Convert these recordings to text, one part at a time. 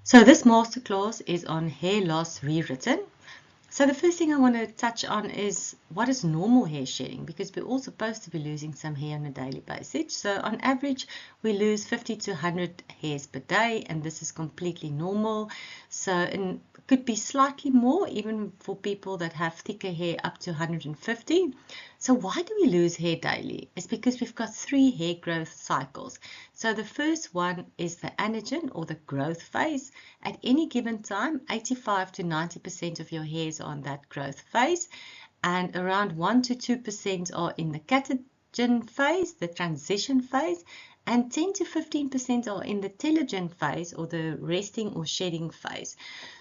So this masterclass is on hair loss rewritten. So the first thing I want to touch on is what is normal hair shedding, because we're all supposed to be losing some hair on a daily basis. So on average, we lose 50 to 100 hairs per day, and this is completely normal. So it could be slightly more even for people that have thicker hair up to 150. So why do we lose hair daily? It's because we've got 3 hair growth cycles. So the first one is the anagen or the growth phase. At any given time, 85 to 90% of your hairs are on that growth phase, and around 1 to 2% are in the catagen phase, the transition phase, and 10 to 15% are in the telogen phase or the resting or shedding phase.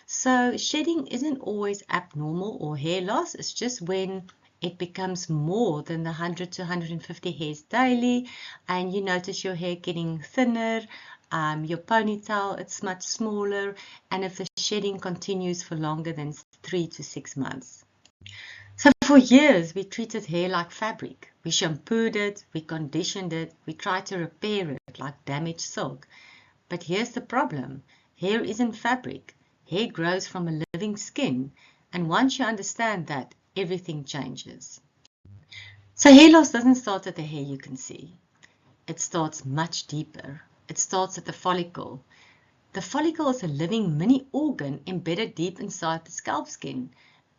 So shedding isn't always abnormal or hair loss, it's just when it becomes more than the 100 to 150 hairs daily, and you notice your hair getting thinner, your ponytail, it's much smaller, and if the shedding continues for longer than 3 to 6 months. So for years, we treated hair like fabric. We shampooed it, we conditioned it, we tried to repair it like damaged silk. But here's the problem. Hair isn't fabric. Hair grows from a living skin, and once you understand that, everything changes. So hair loss doesn't start at the hair you can see. It starts much deeper. It starts at the follicle. The follicle is a living mini organ embedded deep inside the scalp skin.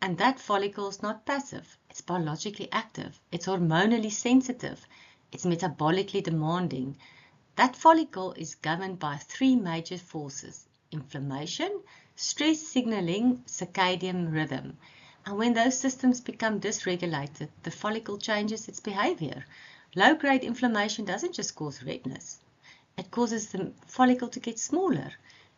And that follicle is not passive. It's biologically active. It's hormonally sensitive. It's metabolically demanding. That follicle is governed by 3 major forces: inflammation, stress signaling, circadian rhythm. And when those systems become dysregulated, the follicle changes its behavior. Low-grade inflammation doesn't just cause redness. It causes the follicle to get smaller.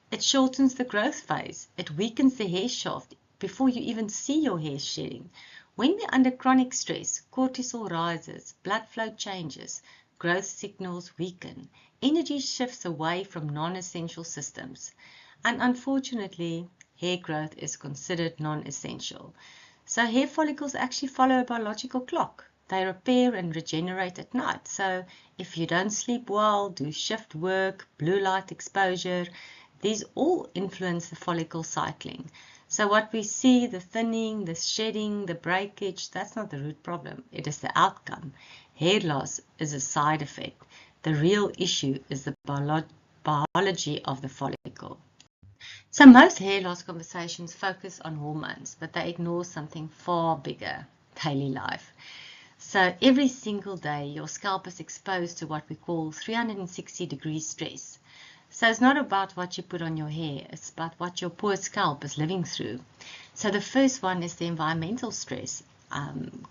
It shortens the growth phase. It weakens the hair shaft before you even see your hair shedding. When we're under chronic stress, cortisol rises, blood flow changes, growth signals weaken, energy shifts away from non-essential systems. And unfortunately, hair growth is considered non-essential. So hair follicles actually follow a biological clock. They repair and regenerate at night. So if you don't sleep well, do shift work, blue light exposure, these all influence the follicle cycling. So what we see, the thinning, the shedding, the breakage, that's not the root problem. It is the outcome. Hair loss is a side effect. The real issue is the biology of the follicle. So most hair loss conversations focus on hormones, but they ignore something far bigger: daily life. So every single day, your scalp is exposed to what we call 360-degree stress. So it's not about what you put on your hair, it's about what your poor scalp is living through. So the first one is the environmental stress,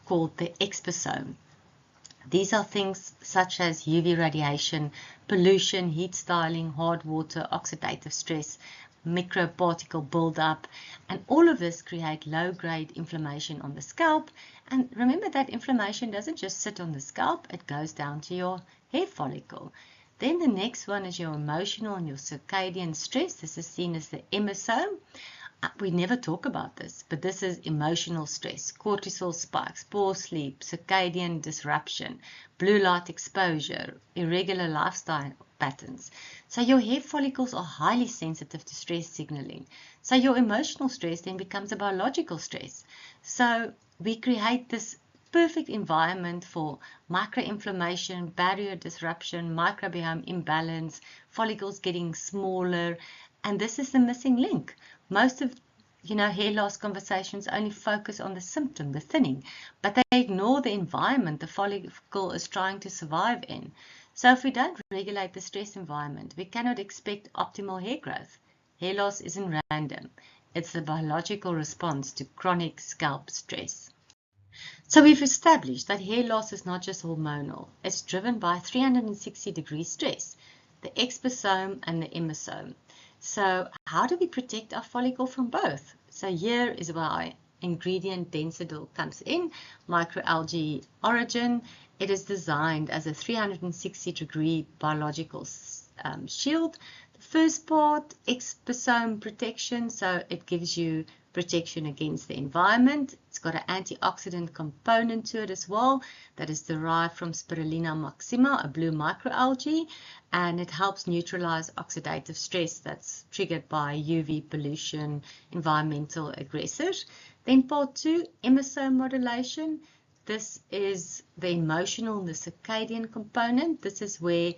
called the exposome. These are things such as UV radiation, pollution, heat styling, hard water, oxidative stress, microparticle buildup, and all of this create low-grade inflammation on the scalp. And remember that inflammation doesn't just sit on the scalp, it goes down to your hair follicle. Then the next one is your emotional and your circadian stress. This is seen as the emosome. We never talk about this, but this is emotional stress: cortisol spikes, poor sleep, circadian disruption, blue light exposure, irregular lifestyle patterns. So your hair follicles are highly sensitive to stress signaling. So your emotional stress then becomes a biological stress. So we create this perfect environment for microinflammation, barrier disruption, microbiome imbalance, follicles getting smaller, and this is the missing link. Most of hair loss conversations only focus on the symptom, the thinning, but they ignore the environment the follicle is trying to survive in. So if we don't regulate the stress environment, we cannot expect optimal hair growth. Hair loss isn't random. It's the biological response to chronic scalp stress. So we've established that hair loss is not just hormonal. It's driven by 360-degree stress, the exposome and the emosome. So how do we protect our follicle from both? So here is where our ingredient Densidil comes in, microalgae origin. It is designed as a 360-degree biological shield. The first part, exposome protection, so it gives you protection against the environment. It's got an antioxidant component to it as well that is derived from Spirulina maxima, a blue microalgae, and it helps neutralize oxidative stress that's triggered by UV pollution, environmental aggressors. Then part 2, emosome modulation. This is the emotional, the circadian component. This is where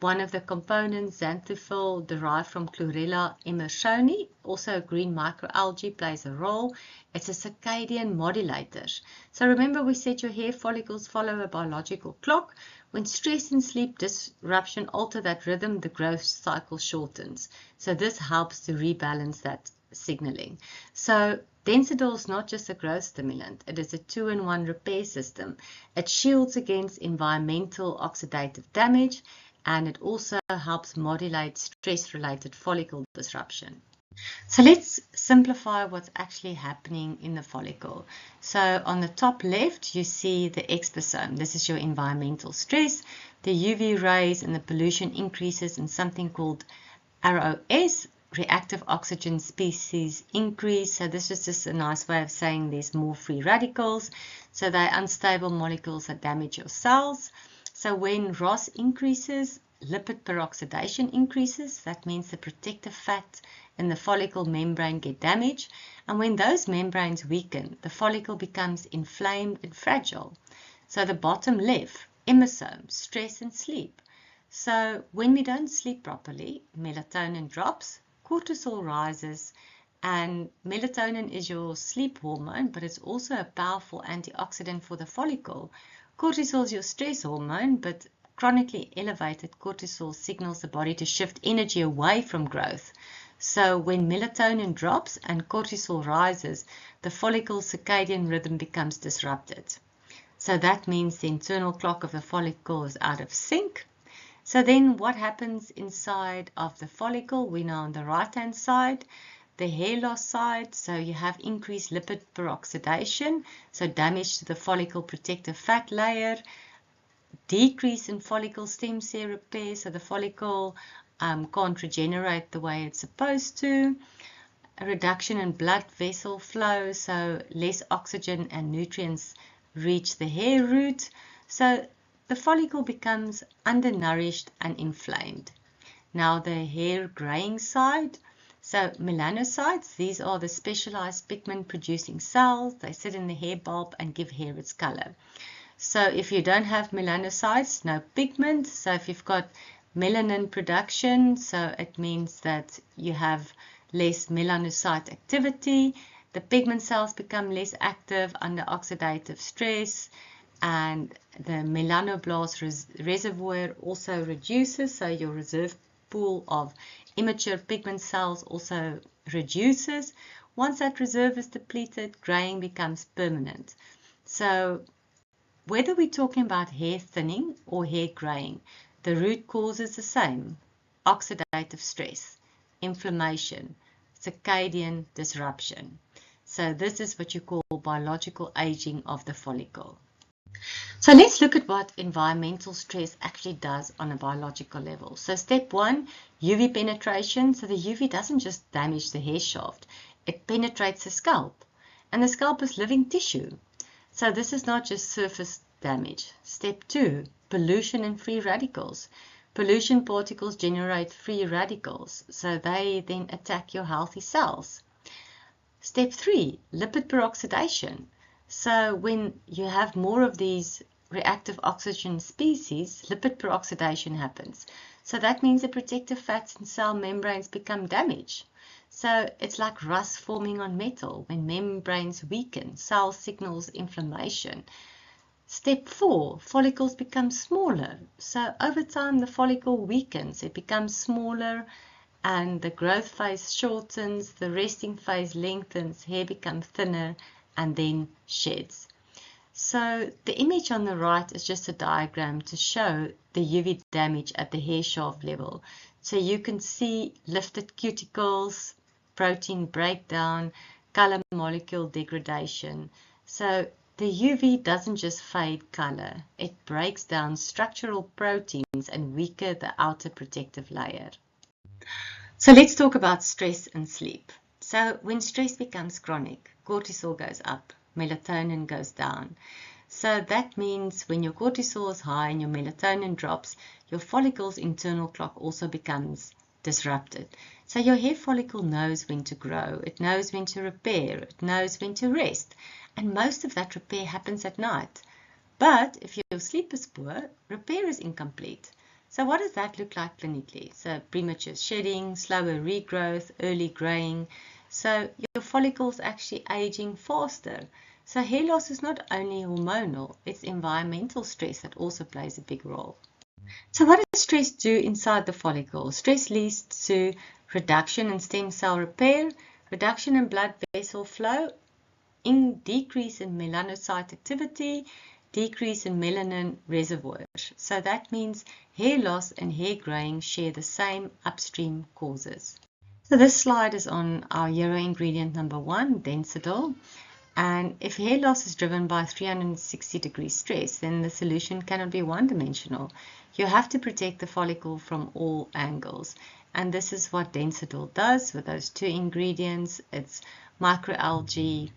one of the components, xanthophyll, derived from Chlorella emersoni, also a green microalgae, plays a role. It's a circadian modulator. So remember, we said your hair follicles follow a biological clock. When stress and sleep disruption alter that rhythm, the growth cycle shortens. So this helps to rebalance that signaling. So Densidol is not just a growth stimulant, it is a 2-in-1 repair system. It shields against environmental oxidative damage, and it also helps modulate stress-related follicle disruption. So let's simplify what's actually happening in the follicle. So on the top left, you see the exposome. This is your environmental stress. The UV rays and the pollution increases in something called ROS, reactive oxygen species increase. So this is just a nice way of saying there's more free radicals. So they're unstable molecules that damage your cells. So when ROS increases, lipid peroxidation increases. That means the protective fat in the follicle membrane get damaged. And when those membranes weaken, the follicle becomes inflamed and fragile. So the bottom left, emosome, stress and sleep. So when we don't sleep properly, melatonin drops, cortisol rises, and melatonin is your sleep hormone, but it's also a powerful antioxidant for the follicle. Cortisol is your stress hormone, but chronically elevated cortisol signals the body to shift energy away from growth. So when melatonin drops and cortisol rises, the follicle's circadian rhythm becomes disrupted. So that means the internal clock of the follicle is out of sync. So then what happens inside of the follicle? We know on the right-hand side, the hair loss side, so you have increased lipid peroxidation, so damage to the follicle protective fat layer, decrease in follicle stem cell repair, so the follicle can't regenerate the way it's supposed to, a reduction in blood vessel flow, so less oxygen and nutrients reach the hair root, so the follicle becomes undernourished and inflamed. Now the hair graying side, so melanocytes, these are the specialized pigment producing cells. They sit in the hair bulb and give hair its color. So if you don't have melanocytes, no pigment. So if you've got melanin production, so it means that you have less melanocyte activity. The pigment cells become less active under oxidative stress, and the melanoblast reservoir also reduces, so your reserve pool of immature pigment cells also reduces. Once that reserve is depleted, graying becomes permanent. So whether we're talking about hair thinning or hair graying, the root cause is the same: oxidative stress, inflammation, circadian disruption. So this is what you call biological aging of the follicle. So let's look at what environmental stress actually does on a biological level. So step 1, UV penetration. So the UV doesn't just damage the hair shaft, it penetrates the scalp. And the scalp is living tissue. So this is not just surface damage. Step 2, pollution and free radicals. Pollution particles generate free radicals, so they then attack your healthy cells. Step 3, lipid peroxidation. So when you have more of these reactive oxygen species, lipid peroxidation happens. So that means the protective fats in cell membranes become damaged. So it's like rust forming on metal. When membranes weaken, cell signals inflammation. Step 4, follicles become smaller. So over time the follicle weakens, it becomes smaller, and the growth phase shortens, the resting phase lengthens, hair becomes thinner, and then sheds. So the image on the right is just a diagram to show the UV damage at the hair shaft level. So you can see lifted cuticles, protein breakdown, color molecule degradation. So the UV doesn't just fade color, it breaks down structural proteins and weaken the outer protective layer. So let's talk about stress and sleep. So when stress becomes chronic, cortisol goes up, melatonin goes down. So that means when your cortisol is high and your melatonin drops, your follicle's internal clock also becomes disrupted. So your hair follicle knows when to grow, it knows when to repair, it knows when to rest, and most of that repair happens at night. But if your sleep is poor, repair is incomplete. So what does that look like clinically? So premature shedding, slower regrowth, early graying. So your follicle's actually aging faster. So hair loss is not only hormonal, it's environmental stress that also plays a big role. So what does stress do inside the follicle? Stress leads to reduction in stem cell repair, reduction in blood vessel flow, decrease in melanocyte activity, decrease in melanin reservoirs. So that means hair loss and hair graying share the same upstream causes. So this slide is on our hero ingredient number 1, Densidol. And if hair loss is driven by 360-degree stress, then the solution cannot be one-dimensional. You have to protect the follicle from all angles. And this is what Densidol does with those 2 ingredients. It's microalgae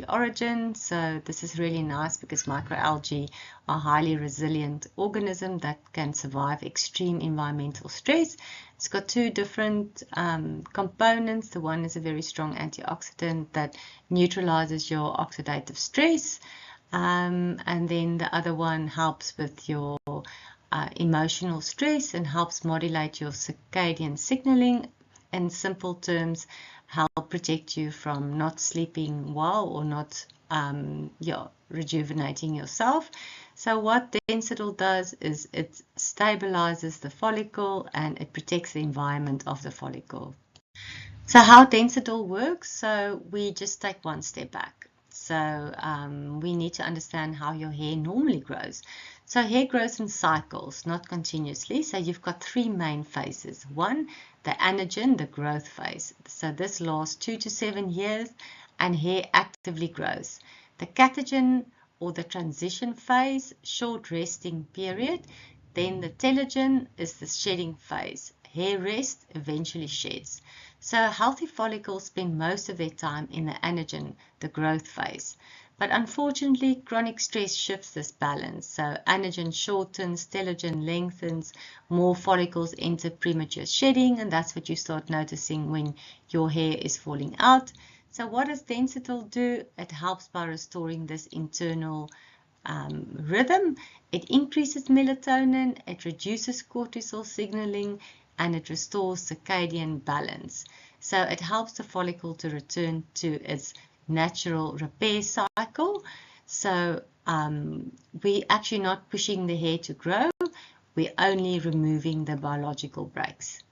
origin. So this is really nice because microalgae are highly resilient organisms that can survive extreme environmental stress. It's got 2 different components. The one is a very strong antioxidant that neutralizes your oxidative stress, and then the other one helps with your emotional stress and helps modulate your circadian signaling. In simple terms, help protect you from not sleeping well or not rejuvenating yourself. So what Densidol does is it stabilizes the follicle and it protects the environment of the follicle. So how Densidol works, so we just take one step back. So we need to understand how your hair normally grows. So hair grows in cycles, not continuously. So you've got 3 main phases. 1, the anagen, the growth phase. So this lasts 2 to 7 years and hair actively grows. The catagen or the transition phase, short resting period. Then the telogen is the shedding phase. Hair rests, eventually sheds. So healthy follicles spend most of their time in the anagen, the growth phase. But unfortunately, chronic stress shifts this balance. So anagen shortens, telogen lengthens, more follicles enter premature shedding, and that's what you start noticing when your hair is falling out. So what does Densidol do? It helps by restoring this internal rhythm. It increases melatonin, it reduces cortisol signaling, and it restores circadian balance. So it helps the follicle to return to its natural repair cycle. So we're actually not pushing the hair to grow, we're only removing the biological breaks.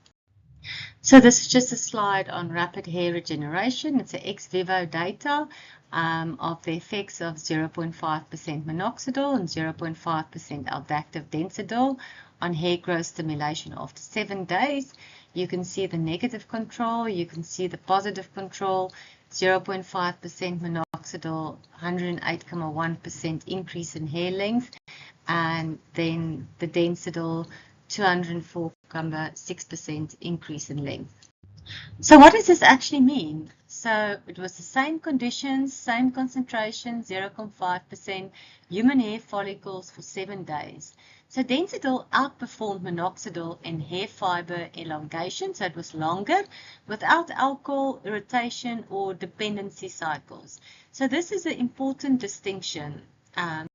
So this is just a slide on rapid hair regeneration. It's an ex vivo data of the effects of 0.5% minoxidil and 0.5% aldactive Densidol on hair growth stimulation after 7 days. You can see the negative control, you can see the positive control, 0.5% minoxidil, 108.1% increase in hair length, and then the Densidol, 204.6% increase in length. So what does this actually mean? So it was the same conditions, same concentration, 0.5% human hair follicles for 7 days. So Densidol outperformed minoxidil in hair fiber elongation, so it was longer, without alcohol, irritation, or dependency cycles. So this is an important distinction.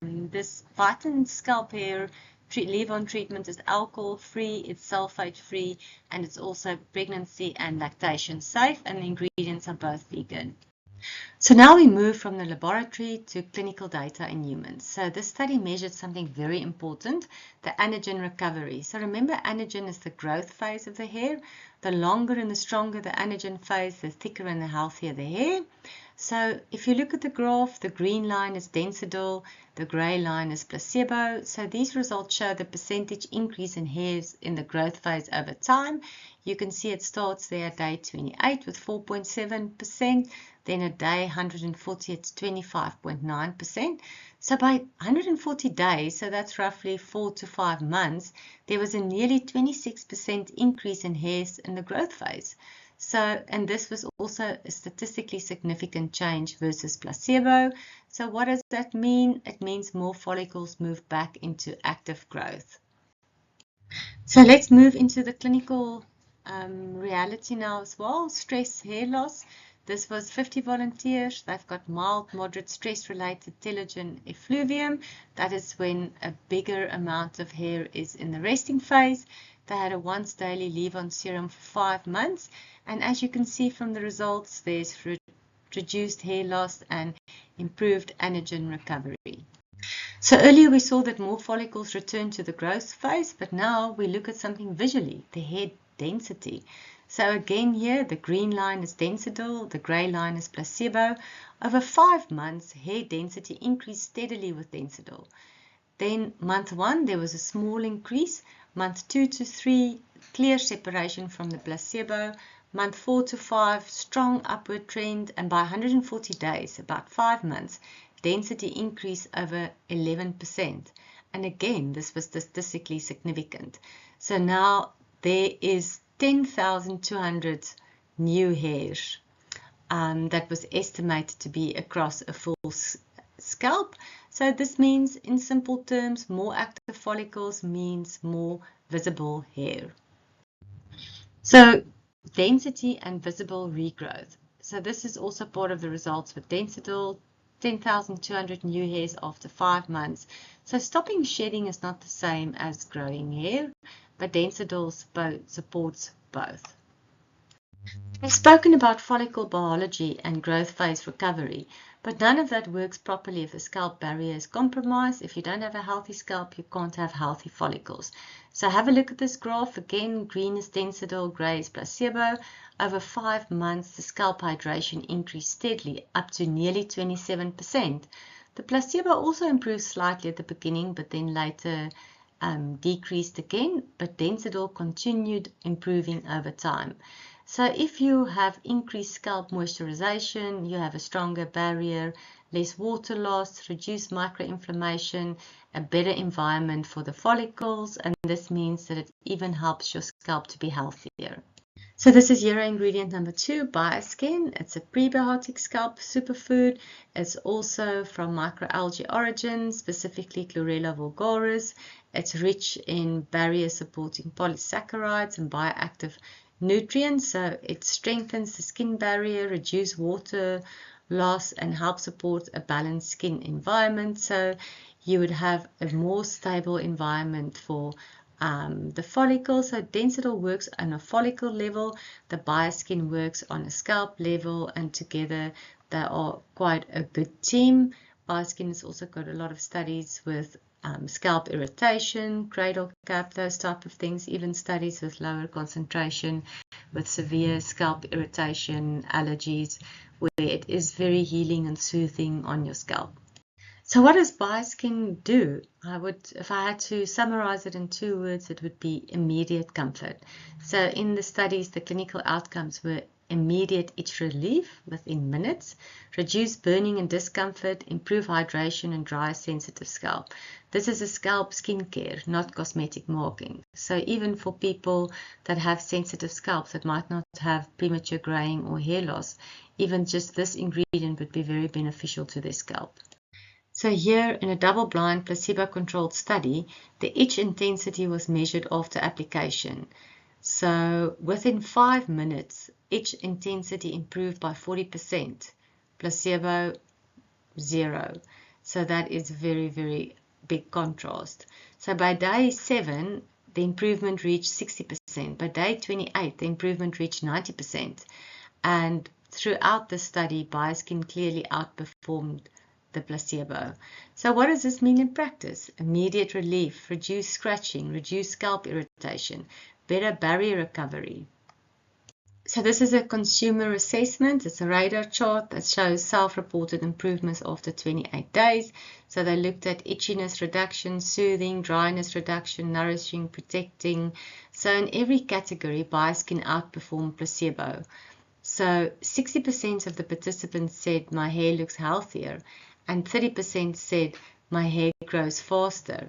This Vitamin Scalp Hair leave-on treatment is alcohol-free, it's sulfate-free, and it's also pregnancy and lactation safe, and the ingredients are both vegan. So now we move from the laboratory to clinical data in humans. So this study measured something very important, the anagen recovery. So remember, anagen is the growth phase of the hair. The longer and the stronger the anagen phase, the thicker and the healthier the hair. So if you look at the graph, the green line is Densidol, the gray line is placebo. So these results show the percentage increase in hairs in the growth phase over time. You can see it starts there at day 28 with 4.7%. Then at day 140, it's 25.9%. So by 140 days, so that's roughly 4 to 5 months, there was a nearly 26% increase in hairs in the growth phase. So, and this was also a statistically significant change versus placebo. So what does that mean? It means more follicles move back into active growth. So let's move into the clinical reality now as well. Stress hair loss. This was 50 volunteers. They've got mild, moderate stress-related telogen effluvium. That is when a bigger amount of hair is in the resting phase. They had a once daily leave-on serum for 5 months. And as you can see from the results, there's reduced hair loss and improved anagen recovery. So earlier we saw that more follicles return to the growth phase, but now we look at something visually, the hair density. So again here, the green line is Densidol, the grey line is placebo. Over 5 months, hair density increased steadily with Densidol. Then month 1, there was a small increase. Month 2 to 3, clear separation from the placebo. Month 4 to 5, strong upward trend. And by 140 days, about 5 months, density increase over 11%. And again, this was statistically significant. So now there is 10,200 new hairs that was estimated to be across a full scalp. So this means, in simple terms, more active follicles means more visible hair. So density and visible regrowth. So this is also part of the results with Densidol. 10,200 new hairs after 5 months. So stopping shedding is not the same as growing hair, but Densidol supports both. We've spoken about follicle biology and growth phase recovery, but none of that works properly if the scalp barrier is compromised. If you don't have a healthy scalp, you can't have healthy follicles. So have a look at this graph. Again, green is Densidol, grey is placebo. Over 5 months, the scalp hydration increased steadily up to nearly 27%. The placebo also improved slightly at the beginning, but then later decreased again, but Densidol continued improving over time. So if you have increased scalp moisturization, you have a stronger barrier, less water loss, reduced microinflammation, a better environment for the follicles, and this means that it even helps your scalp to be healthier. So this is hero ingredient number 2, Bioskin. It's a prebiotic scalp superfood. It's also from microalgae origin, specifically Chlorella vulgaris. It's rich in barrier supporting polysaccharides and bioactive nutrients, so it strengthens the skin barrier, reduces water loss, and helps support a balanced skin environment. So you would have a more stable environment for the follicle. So Densidol works on a follicle level, the Bioskin works on a scalp level, and together they are quite a good team. Bioskin has also got a lot of studies with scalp irritation, cradle cap, those type of things, even studies with lower concentration, with severe scalp irritation, allergies, where it is very healing and soothing on your scalp. So what does Bioskin do? If I had to summarize it in 2 words, it would be immediate comfort. So in the studies, the clinical outcomes were immediate itch relief within minutes, reduce burning and discomfort, improve hydration and dry sensitive scalp. This is a scalp skincare, not cosmetic marking. So even for people that have sensitive scalps that might not have premature graying or hair loss, even just this ingredient would be very beneficial to their scalp. So here in a double-blind placebo-controlled study, the itch intensity was measured after application. So within 5 minutes, itch intensity improved by 40%, placebo 0. So that is very, very big contrast. So by day 7, the improvement reached 60%. By day 28, the improvement reached 90%. And throughout the study, Bioskin clearly outperformed the placebo. So what does this mean in practice? Immediate relief, reduced scratching, reduced scalp irritation, better barrier recovery. So this is a consumer assessment. It's a radar chart that shows self-reported improvements after 28 days. So they looked at itchiness reduction, soothing, dryness reduction, nourishing, protecting. So in every category, Bioskin outperformed placebo. So 60% of the participants said my hair looks healthier, and 30% said my hair grows faster.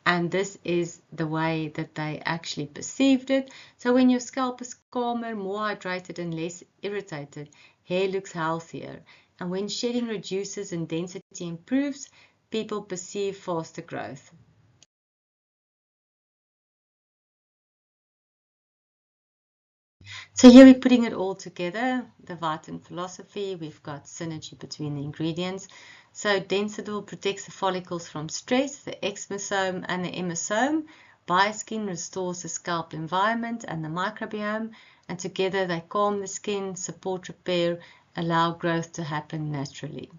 and this is the way that they actually perceived it. So when your scalp is calmer, more hydrated and less irritated, hair looks healthier. And when shedding reduces and density improves, people perceive faster growth. So here we're putting it all together, the Vitin philosophy. We've got synergy between the ingredients. So Densidil protects the follicles from stress, the exmosome and the emosome. Bioskin restores the scalp environment and the microbiome, and together they calm the skin, support repair, allow growth to happen naturally.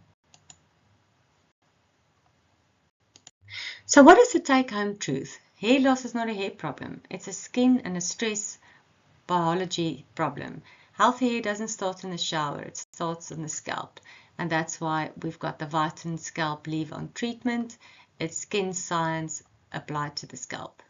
So what is the take-home truth? Hair loss is not a hair problem. It's a skin and a stress biology problem. Healthy hair doesn't start in the shower, it starts in the scalp. And that's why we've got the Vitin Scalp Leave-On treatment. It's skin science applied to the scalp.